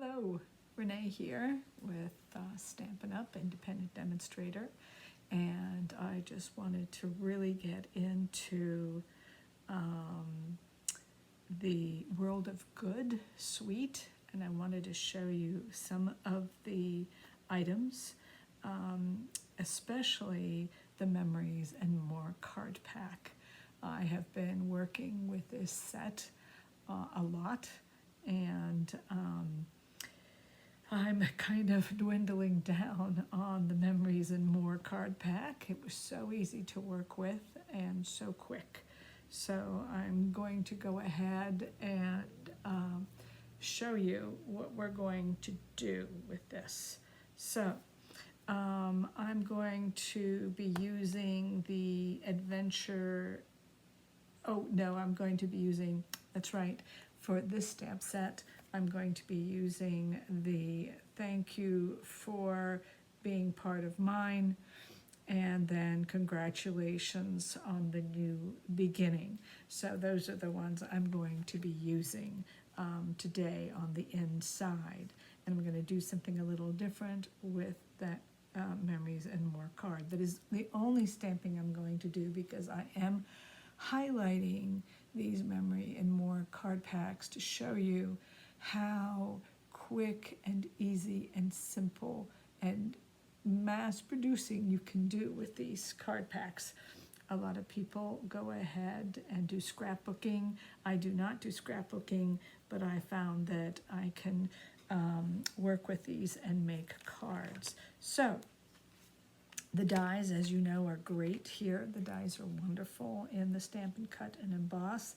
Hello, Renee here with Stampin' Up! Independent Demonstrator, and I just wanted to really get into the World of Good suite, and I wanted to show you some of the items, especially the Memories and More card pack. I have been working with this set a lot, and I'm kind of dwindling down on the Memories and More card pack. It was so easy to work with and so quick. So I'm going to go ahead and show you what we're going to do with this. So I'm going to be using the Adventure, I'm going to be using, that's right, for this stamp set, I'm going to be using the Thank You for Being Part of Mine, and then Congratulations on the New Beginning. So those are the ones I'm going to be using today on the inside. And I'm going to do something a little different with that Memories and More card. That is the only stamping I'm going to do, because I am highlighting these Memory and More card packs to show you how quick and easy and simple and mass producing you can do with these card packs. A lot of people go ahead and do scrapbooking. I do not do scrapbooking, but I found that I can work with these and make cards. So the dies, as you know, are great here. The dies are wonderful in the Stampin' Cut and Emboss.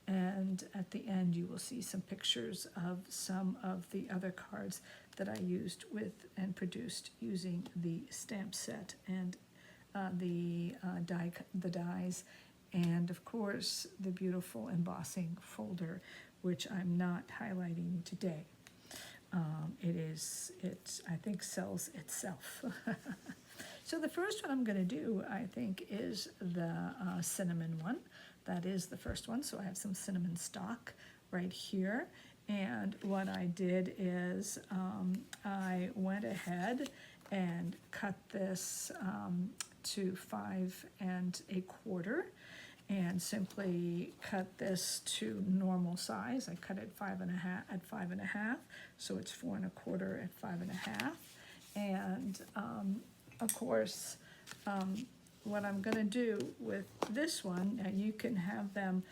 And at the end, you will see some pictures of some of the other cards that I used with and produced using the stamp set and the dies, and of course the beautiful embossing folder, which I'm not highlighting today. It I think sells itself. So the first one I'm going to do, I think, is the cinnamon one. That is the first one. So I have some cinnamon stock right here. And what I did is I went ahead and cut this to 5 1/4, and simply cut this to normal size. I cut it 5 1/2 at 5 1/2, so it's 4 1/4 at 5 1/2. And of course, what I'm going to do with this one, now you can have them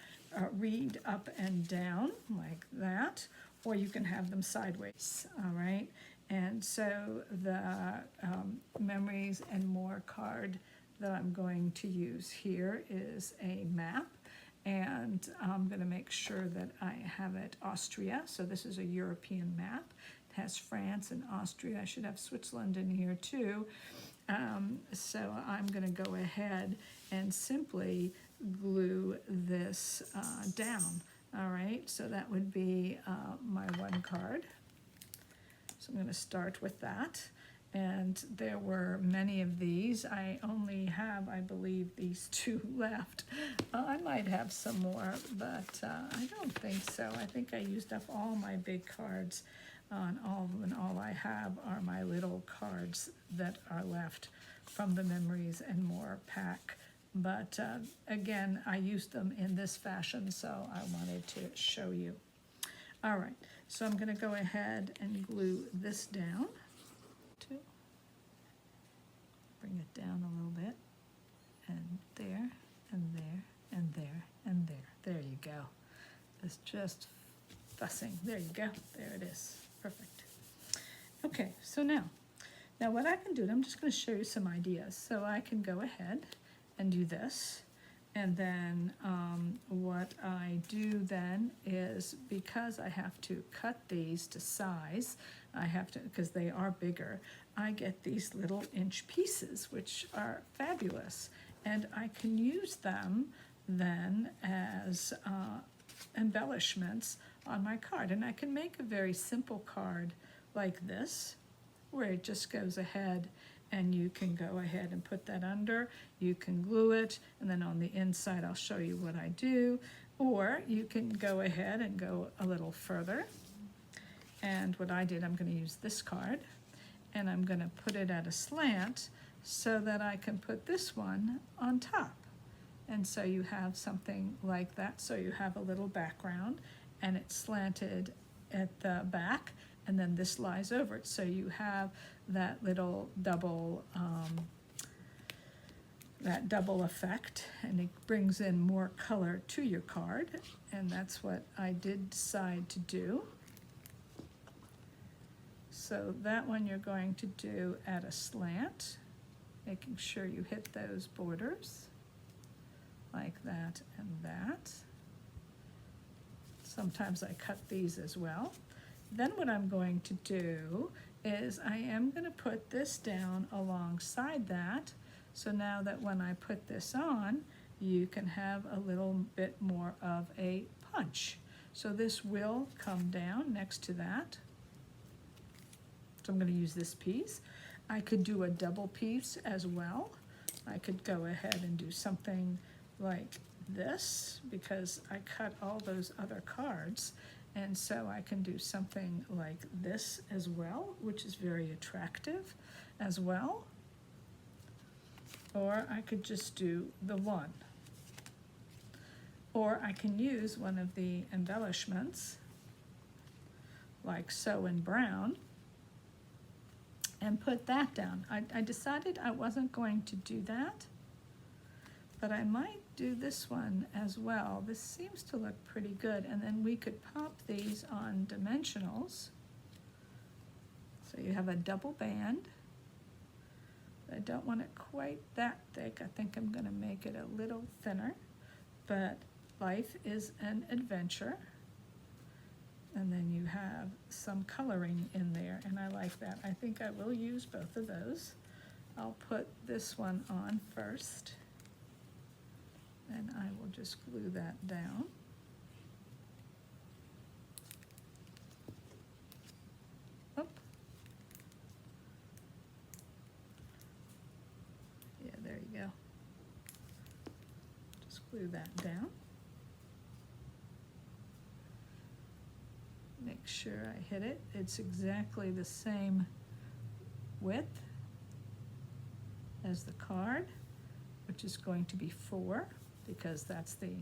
read up and down like that, or you can have them sideways, all right? And so the Memories and More card that I'm going to use here is a map, and I'm going to make sure that I have it Austria. So this is a European map. It has France and Austria. I should have Switzerland in here too. So I'm going to go ahead and simply glue this down. All right, so that would be my one card. So I'm going to start with that. And there were many of these. I only have, I believe, these 2 left. I might have some more, but I don't think so. I think I used up all my big cards on all of them, and all I have are my little cards that are left from the Memories and More pack. But again, I used them in this fashion, so I wanted to show you. All right, so I'm going to go ahead and glue this down. Bring it down a little bit, and there, and there, and there, and there. There you go. It's just fussing. There you go. There it is. Perfect. Okay, so now what I can do, I'm just going to show you some ideas. So I can go ahead and do this, and then what I do then is, because I have to cut these to size, I have to, because they are bigger, I get these little inch pieces, which are fabulous, and I can use them then as embellishments on my card. And I can make a very simple card like this, where it just goes ahead, and you can go ahead and put that under, you can glue it, and then on the inside I'll show you what I do, or you can go ahead and go a little further And what I did, I'm going to use this card, and I'm going to put it at a slant so that I can put this one on top. And so you have something like that. So you have a little background, and it's slanted at the back, and then this lies over it. So you have that little double effect, and it brings in more color to your card, and that's what I did decide to do. So that one you're going to do at a slant, making sure you hit those borders like that and that. Sometimes I cut these as well. Then what I'm going to do is I am going to put this down alongside that. So now that when I put this on, you can have a little bit more of a punch. So this will come down next to that. So I'm going to use this piece. I could do a double piece as well. I could go ahead and do something like this because I cut all those other cards. And so I can do something like this as well, which is very attractive as well. Or I could just do the one. Or I can use one of the embellishments, like so in brown, and put that down. I decided I wasn't going to do that, but I might do this one as well. This seems to look pretty good, and then we could pop these on dimensionals. So you have a double band. I don't want it quite that thick. I think I'm going to make it a little thinner, but life is an adventure. And then you have some coloring in there, and I like that. I think I will use both of those. I'll put this one on first, and I will just glue that down. Oop. Yeah, there you go. Just glue that down. Make sure I hit it. It's exactly the same width as the card, which is going to be 4 because that's the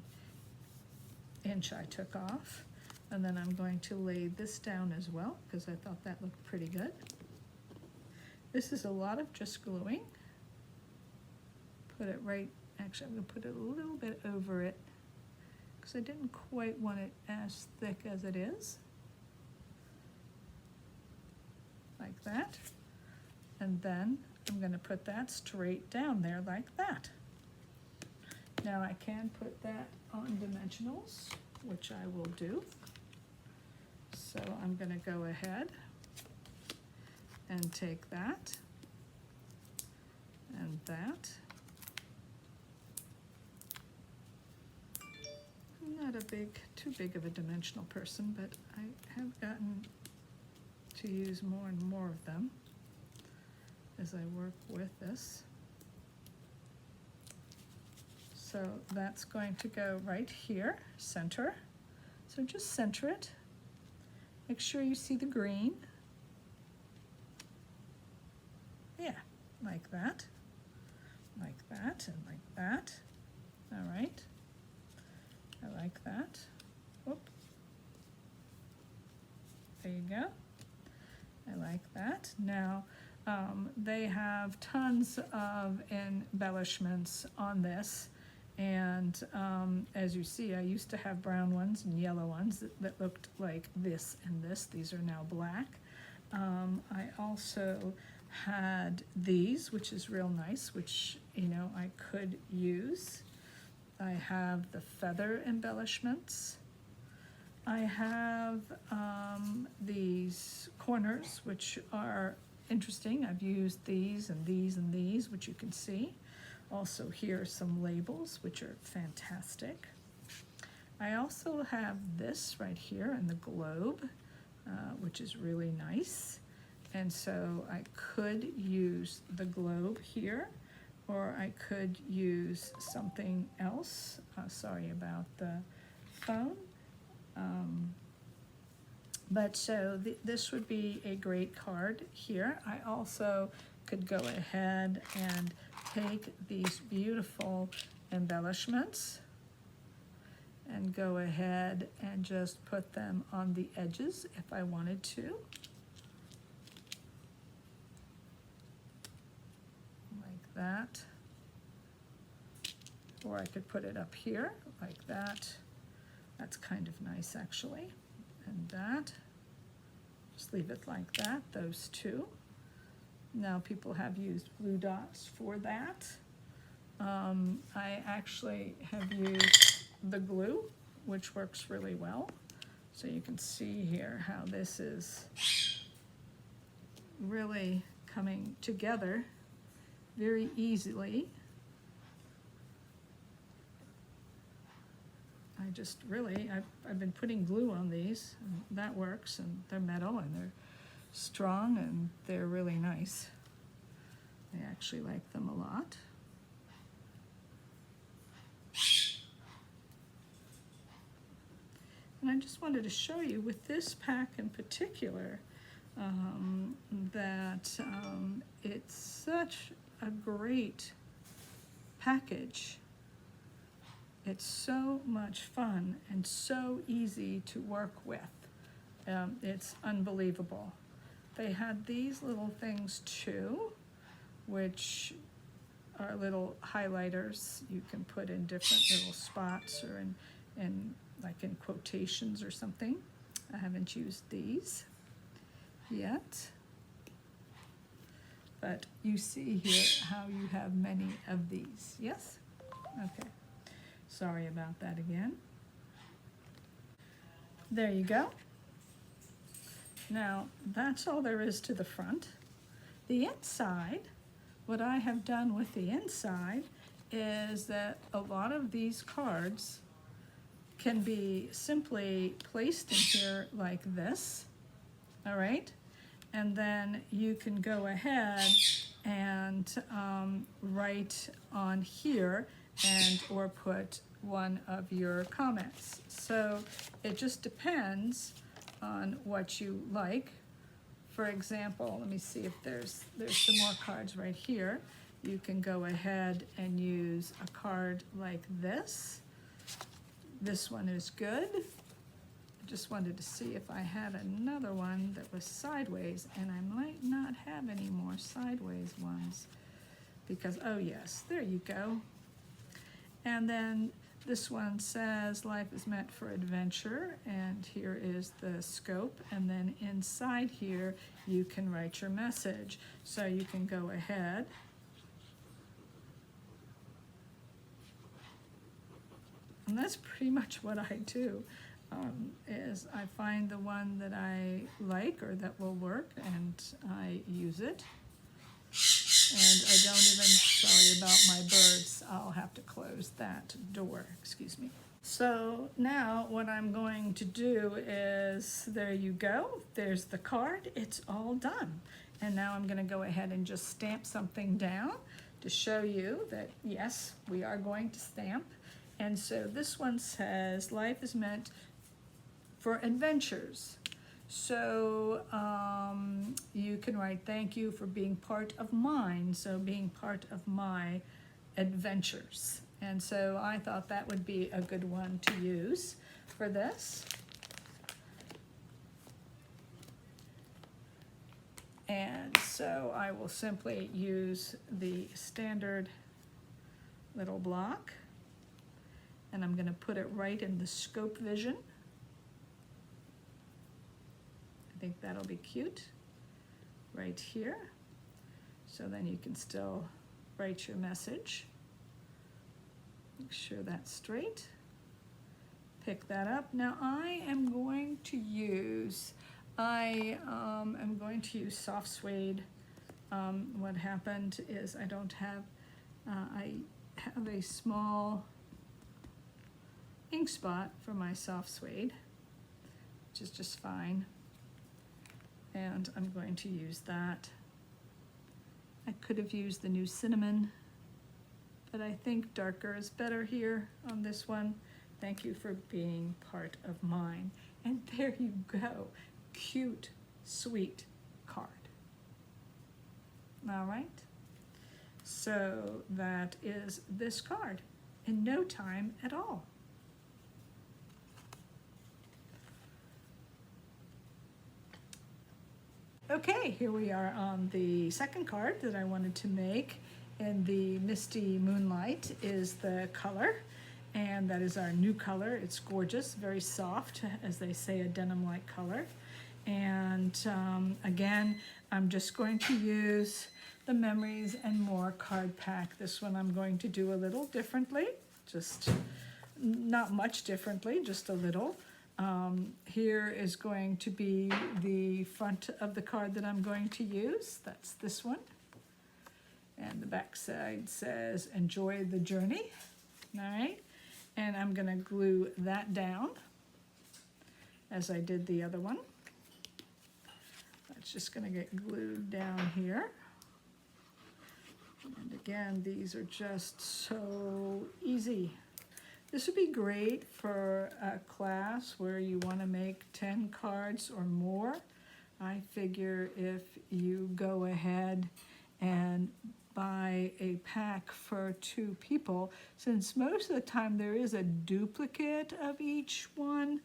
inch I took off. And then I'm going to lay this down as well because I thought that looked pretty good. This is a lot of just gluing. Put it right, actually I'm going to put it a little bit over it because I didn't quite want it as thick as it is. Like that, and then I'm going to put that straight down there like that. Now I can put that on dimensionals, which I will do. So I'm going to go ahead and take that and that. I'm not too big of a dimensional person, but I have gotten to use more and more of them as I work with this. So that's going to go right here, center. So just center it. Make sure you see the green. Yeah, like that, and like that. All right, I like that. Whoop. There you go. I like that. Now, they have tons of embellishments on this, and as you see, I used to have brown ones and yellow ones that looked like this and this. These are now black. I also had these, which is real nice, which, you know, I could use. I have the feather embellishments. I have these corners, which are interesting. I've used these and these and these, which you can see. Also here are some labels, which are fantastic. I also have this right here in the globe, which is really nice. And so I could use the globe here, or I could use something else. Sorry about the phone. But so this would be a great card here. I also could go ahead and take these beautiful embellishments and go ahead and just put them on the edges if I wanted to. Like that. Or I could put it up here like that. That's kind of nice actually. And that. Just leave it like that, those two. Now people have used blue dots for that. I actually have used the glue, which works really well. So you can see here how this is really coming together very easily. I just really, I've been putting glue on these, and that works, and they're metal, and they're strong, and they're really nice. I actually like them a lot. And I just wanted to show you with this pack in particular that it's such a great package. It's so much fun and so easy to work with. It's unbelievable. They had these little things too, which are little highlighters you can put in different little spots or in like in quotations or something. I haven't used these yet. But you see here how you have many of these. Yes? Okay. Sorry about that again. There you go. Now, that's all there is to the front. The inside, what I have done with the inside is that a lot of these cards can be simply placed in here like this, all right? And then you can go ahead and write on here and or put one of your comments. So it just depends on what you like. For example, let me see if there's some more cards right here. You can go ahead and use a card like this. This one is good. I just wanted to see if I had another one that was sideways, and I might not have any more sideways ones because, oh yes, there you go. And then this one says life is meant for adventure, and here is the scope, and then inside here you can write your message. So you can go ahead and that's pretty much what I do, is I find the one that I like or that will work and I use it. And I don't even, sorry about my birds, I'll have to close that door, excuse me. So now what I'm going to do is, there you go, there's the card, it's all done. And now I'm gonna go ahead and just stamp something down to show you that yes, we are going to stamp. And so this one says, life is meant for adventures. So you can write, thank you for being part of mine, so being part of my adventures. And so I thought that would be a good one to use for this. And so I will simply use the standard little block, and I'm going to put it right in the scope vision. I think that'll be cute right here. So then you can still write your message. Make sure that's straight. Pick that up. Now I am going to use, I'm going to use soft suede. What happened is I don't have, I have a small ink spot for my soft suede, which is just fine. And I'm going to use that. I could have used the new cinnamon, but I think darker is better here on this one. Thank you for being part of mine. And there you go. cute, sweet card. All right, so that is this card in no time at all. Okay, here we are on the second card that I wanted to make in the Misty Moonlight is the color, and that is our new color. It's gorgeous, very soft, as they say, a denim-like color. And again, I'm just going to use the Memories and More card pack. This one I'm going to do a little differently, just not much differently, just a little. Here is going to be the front of the card that I'm going to use. That's this one. And the back side says, enjoy the journey. All right. And I'm going to glue that down as I did the other one. That's just going to get glued down here. And again, these are just so easy. This would be great for a class where you want to make 10 cards or more. I figure if you go ahead and buy a pack for 2 people, since most of the time there is a duplicate of each one,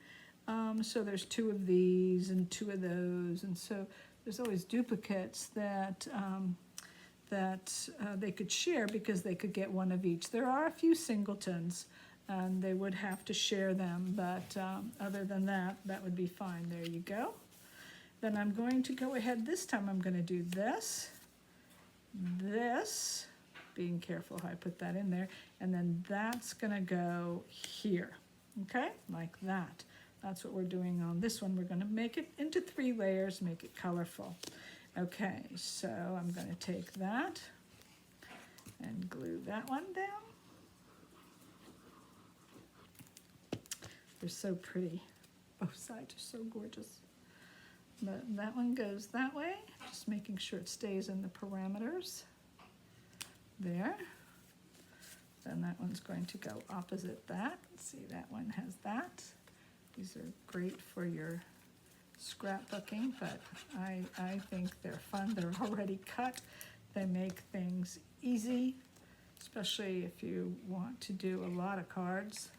so there's 2 of these and 2 of those, and so there's always duplicates that they could share because they could get 1 of each. There are a few singletons, and they would have to share them, but other than that, that would be fine. There you go. Then I'm going to go ahead, this time I'm going to do this, being careful how I put that in there, and then that's going to go here, okay, like that. That's what we're doing on this one. We're going to make it into 3 layers, make it colorful. Okay, so I'm going to take that and glue that one down. They're so pretty. Both sides are so gorgeous. But that one goes that way, just making sure it stays in the parameters. There. Then that one's going to go opposite that. See, that one has that. These are great for your scrapbooking, but I think they're fun. They're already cut. They make things easy, especially if you want to do a lot of cards.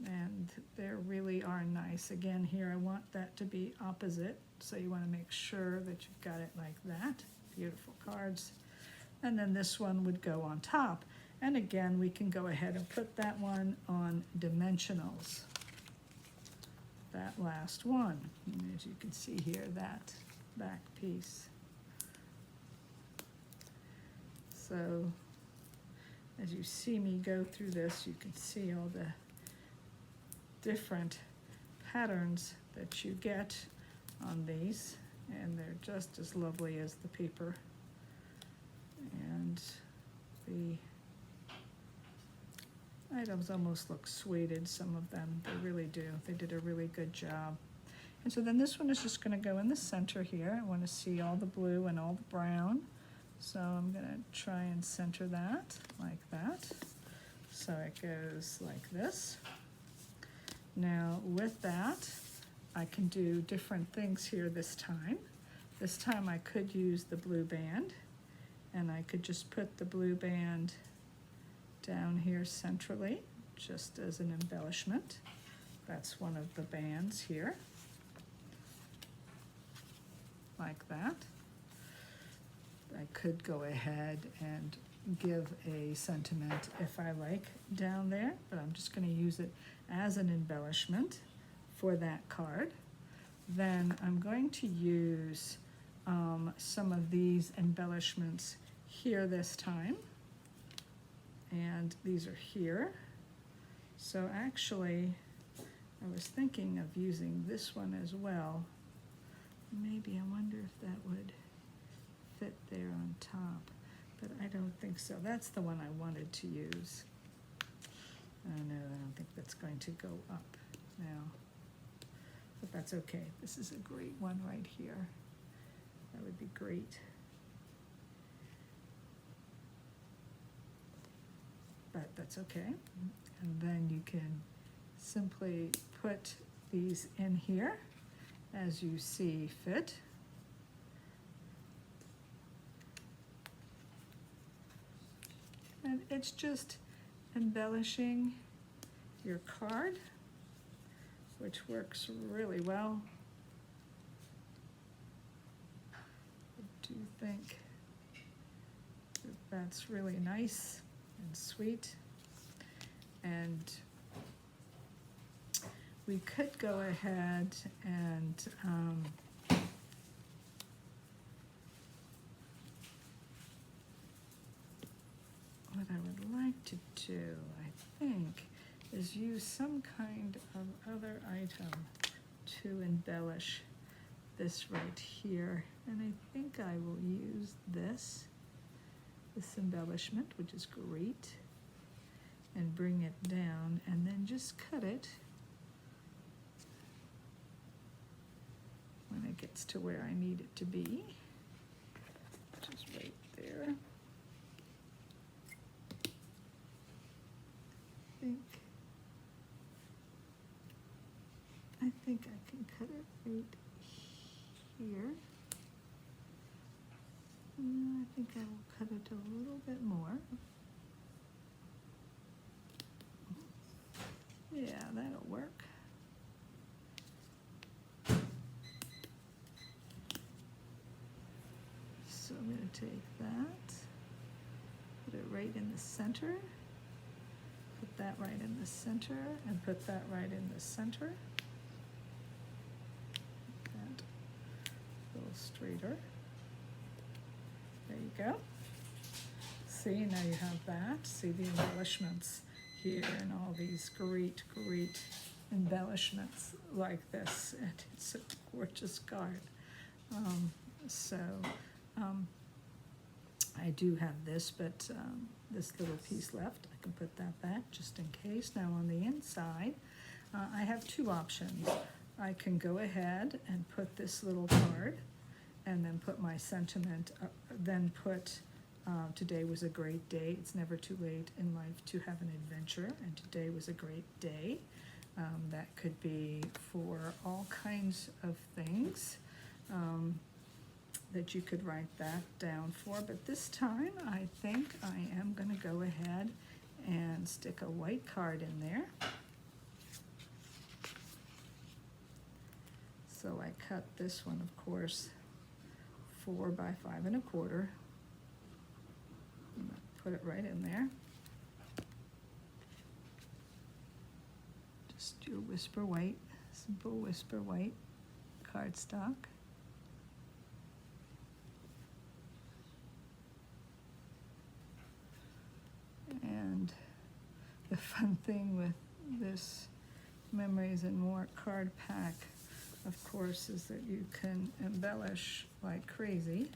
And they really are nice. Again, here I want that to be opposite, so you want to make sure that you've got it like that. Beautiful cards. And then this one would go on top. And again, we can go ahead and put that one on dimensionals. That last one, and as you can see here, that back piece. So as you see me go through this, you can see all the different patterns that you get on these, and they're just as lovely as the paper. And the items almost look suede, some of them. They really do. They did a really good job. And so then this one is just going to go in the center here. I want to see all the blue and all the brown. So I'm going to try and center that like that. So it goes like this. Now with that, I can do different things here this time. This time I could use the blue band, and I could just put the blue band down here centrally, just as an embellishment. That's one of the bands here, like that. I could go ahead and give a sentiment if I like down there, but I'm just going to use it as an embellishment for that card. Then I'm going to use some of these embellishments here this time, and these are here. So actually I was thinking of using this one as well. Maybe I wonder if that would fit there on top, but I don't think so. That's the one I wanted to use. Oh no, I don't think that's going to go up now, but that's okay. This is a great one right here. That would be great. But that's okay. And then you can simply put these in here, as you see fit. And it's just embellishing your card, which works really well. I do think that that's really nice and sweet. And we could go ahead and what I would like to do, I think, is use some kind of other item to embellish this right here. And I think I will use this embellishment, which is great, and bring it down and then just cut it when it gets to where I need it to be, which is right there. I think I can cut it right here. I think I will cut it a little bit more. Yeah, that'll work. So I'm going to take that, put it right in the center, put that right in the center, and put that right in the center. That a little straighter. There you go. See, now you have that. See the embellishments here and all these great, great embellishments like this. And it's a gorgeous card. I do have this, but this little piece left. I can put that back just in case. Now on the inside, I have two options. I can go ahead and put this little card and then put my sentiment, then put today was a great day. It's never too late in life to have an adventure, and today was a great day. That could be for all kinds of things that you could write that down for. But this time, I think I am going to go ahead and stick a white card in there. So I cut this one, of course, 4 by 5 1/4. Put it right in there. Just your whisper white, simple whisper white cardstock. And the fun thing with this Memories and More card pack, of course, is that you can embellish like crazy.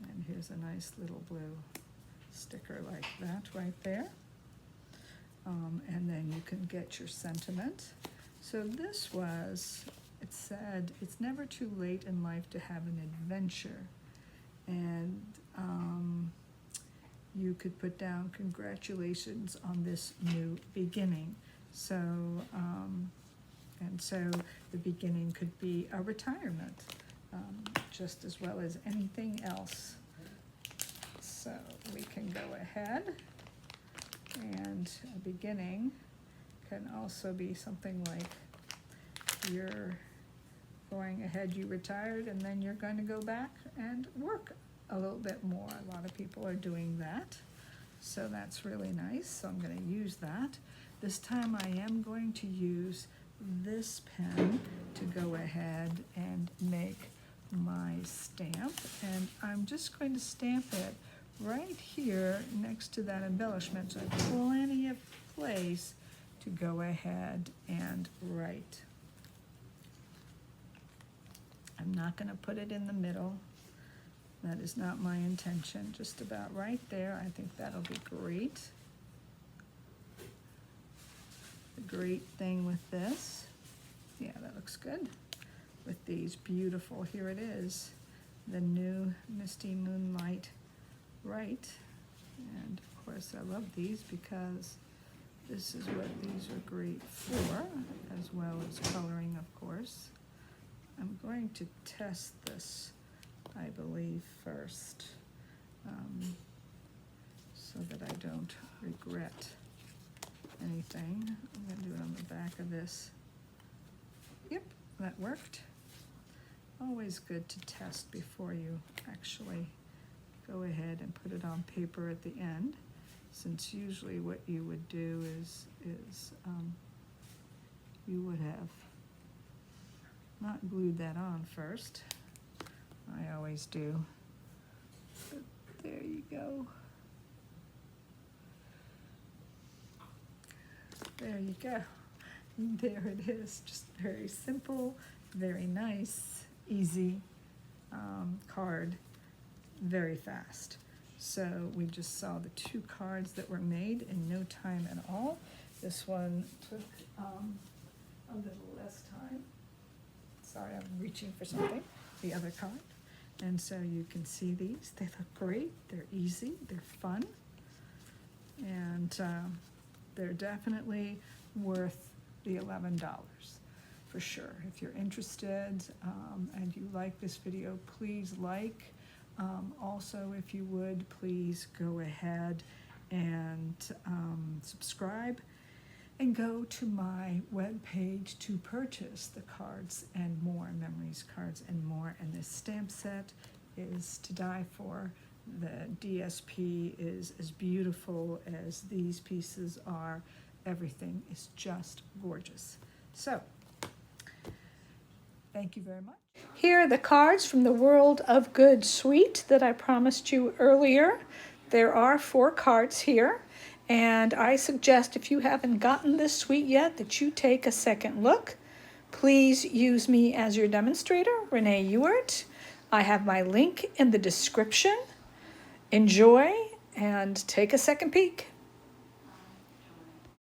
And here's a nice little blue sticker like that right there. And then you can get your sentiment. So this was, it said, it's never too late in life to have an adventure. And you could put down congratulations on this new beginning. So, and so the beginning could be a retirement, just as well as anything else. So we can go ahead, and a beginning can also be something like you're going ahead, you retired, and then you're going to go back and work a little bit more. A lot of people are doing that, so that's really nice. So I'm going to use that. This time I am going to use this pen to go ahead and make my stamp, and I'm just going to stamp it right here next to that embellishment, so I have plenty of place to go ahead and write. I'm not going to put it in the middle. That is not my intention. Just about right there. I think that'll be great. The great thing with this, yeah, that looks good. With these beautiful, here it is, the new Misty Moonlight Right. And of course I love these because this is what these are great for, as well as coloring, of course. going to test this, I believe, first, so that I don't regret anything. I'm going to do it on the back of this. Yep, that worked. Always good to test before you actually go ahead and put it on paper at the end, since usually what you would do is you would have not glued that on first. I always do. But there you go. There you go. There it is. Just very simple, very nice, easy card, very fast. So we just saw the 2 cards that were made in no time at all. This one took a little less time. Sorry, I'm reaching for something. The other card. And so you can see these. They look great. They're easy. They're fun. And they're definitely worth the $11 for sure. If you're interested and you like this video, please like. Also, if you would, please go ahead and subscribe and go to my webpage to purchase the cards and more, memories, cards and more. And this stamp set is to die for. The DSP is as beautiful as these pieces are. Everything is just gorgeous. So, thank you very much. Here are the cards from the World of Good suite that I promised you earlier. There are 4 cards here, and I suggest if you haven't gotten this suite yet that you take a second look. Please use me as your demonstrator, Renee Ewart. I have my link in the description. Enjoy and take a second peek.